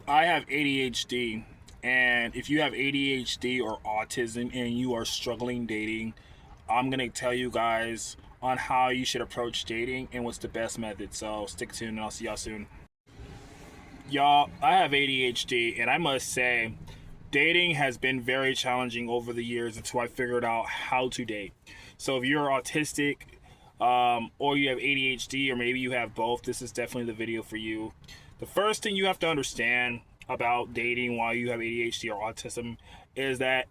I have ADHD, and if you have ADHD or autism and you are struggling dating, I'm gonna tell you guys on how you should approach dating and what's the best method. So stick tuned, and I'll see y'all soon. Y'all, I have ADHD, and I must say, dating has been very challenging over the years until I figured out how to date. So if you're autistic, or you have ADHD, or maybe you have both, this is definitely the video for you. The first thing you have to understand about dating while you have ADHD or autism is that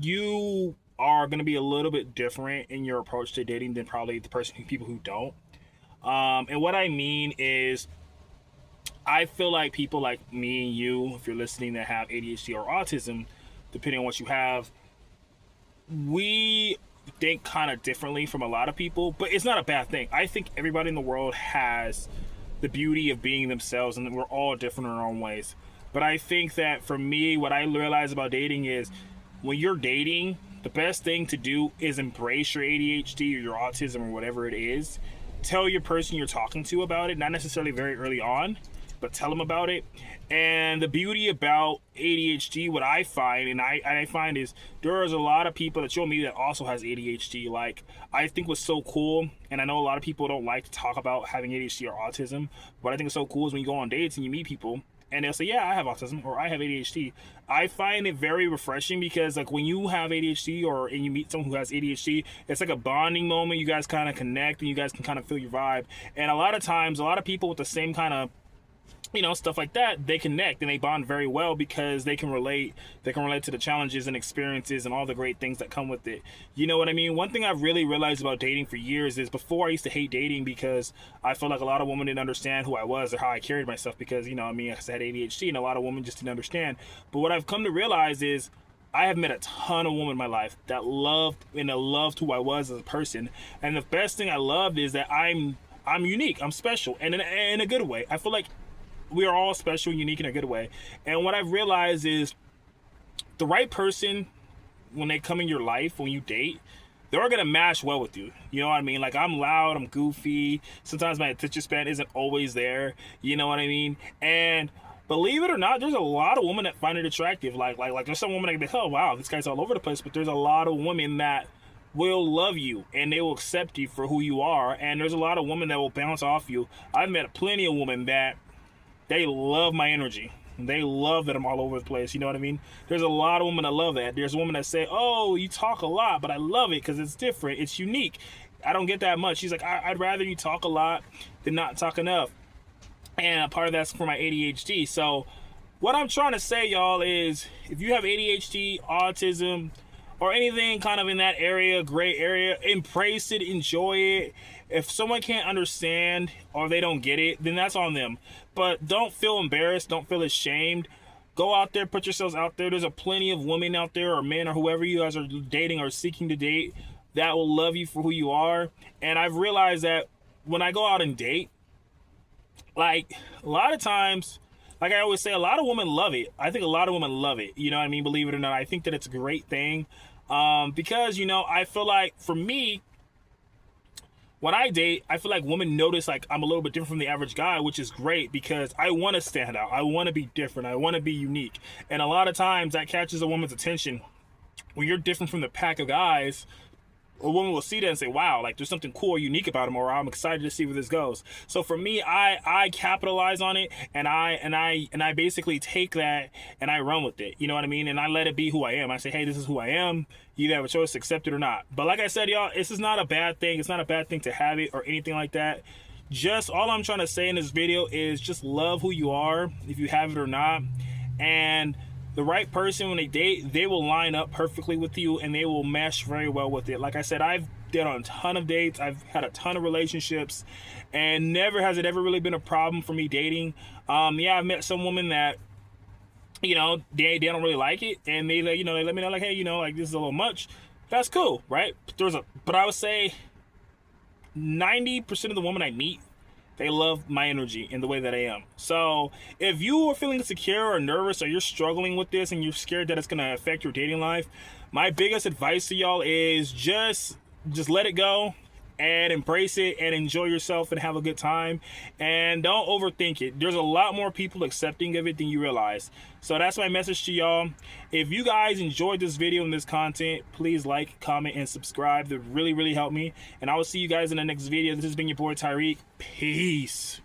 you are going to be a little bit different in your approach to dating than probably the people who don't. And what I mean is, I feel like people like me and you, if you're listening, that have ADHD or autism, depending on what you have, we think kind of differently from a lot of people, but it's not a bad thing. I think everybody in the world has the beauty of being themselves, and we're all different in our own ways. But I think that for me, what I realize about dating is when you're dating, the best thing to do is embrace your ADHD or your autism or whatever it is. Tell your person you're talking to about it, not necessarily very early on, but tell them about it. And the beauty about ADHD, what I find, and I find is there is a lot of people that you'll meet that also has ADHD. Like, I think what's so cool, and I know a lot of people don't like to talk about having ADHD or autism, but I think it's so cool is when you go on dates and you meet people and they'll say, yeah, I have autism or I have ADHD. I find it very refreshing because, like, when you have ADHD and you meet someone who has ADHD, it's like a bonding moment. You guys kind of connect and you guys can kind of feel your vibe. And a lot of times, a lot of people with the same kind of stuff like that, they connect and they bond very well because they can relate to the challenges and experiences and all the great things that come with it. You know what I mean? One thing I've really realized about dating for years is, before I used to hate dating because I felt like a lot of women didn't understand who I was or how I carried myself because, I had ADHD and a lot of women just didn't understand. But what I've come to realize is I have met a ton of women in my life that loved who I was as a person. And the best thing I loved is that I'm unique, I'm special, and in a good way. I feel like we are all special, unique in a good way. And what I've realized is the right person, when they come in your life, when you date, they're going to match well with you. You know what I mean? Like, I'm loud, I'm goofy. Sometimes my attention span isn't always there. You know what I mean? And believe it or not, there's a lot of women that find it attractive. Like there's some women that can be, oh, wow, this guy's all over the place. But there's a lot of women that will love you and they will accept you for who you are. And there's a lot of women that will bounce off you. I've met plenty of women that they love my energy. They love that I'm all over the place. You know what I mean? There's a lot of women that love that. There's women that say, oh, you talk a lot, but I love it because it's different. It's unique. I don't get that much. She's like, I'd rather you talk a lot than not talk enough. And part of that's for my ADHD. So what I'm trying to say, y'all, is if you have ADHD, autism, or anything kind of in that area, gray area, embrace it, enjoy it. If someone can't understand or they don't get it, then that's on them. But don't feel embarrassed, don't feel ashamed. Go out there, put yourselves out there. There's a plenty of women out there, or men, or whoever you guys are dating or seeking to date, that will love you for who you are. And I've realized that when I go out and date, like, a lot of times, like I always say, a lot of women love it. I think a lot of women love it. You know what I mean? Believe it or not, I think that it's a great thing. Because, I feel like, for me, when I date, I feel like women notice like I'm a little bit different from the average guy, which is great because I want to stand out. I want to be different. I want to be unique. And a lot of times that catches a woman's attention. When you're different from the pack of guys, a woman will see that and say, wow, like, there's something cool or unique about him, or I'm excited to see where this goes. So for me, I capitalize on it, and I basically take that and I run with it. You know what I mean? And I let it be who I am. I say, hey, this is who I am. You either have a choice to accept it or not. But like I said, y'all, this is not a bad thing. It's not a bad thing to have it or anything like that. Just all I'm trying to say in this video is just love who you are, if you have it or not. And the right person, when they date, they will line up perfectly with you and they will mesh very well with it. Like I said, I've been on a ton of dates. I've had a ton of relationships, and never has it ever really been a problem for me dating. Yeah, I've met some women that, they don't really like it, and they let me know, like, hey, like, this is a little much. That's cool, right? But I would say 90% of the women I meet, they love my energy and the way that I am. So if you are feeling insecure or nervous, or you're struggling with this and you're scared that it's going to affect your dating life, my biggest advice to y'all is just let it go. and embrace it and enjoy yourself and have a good time, and don't overthink it. There's a lot more people accepting of it than you realize. So that's my message to y'all. If you guys enjoyed this video and this content, please like, comment, and subscribe. That really help me, and I will see you guys in the next video. This has been your boy Tyreek. Peace.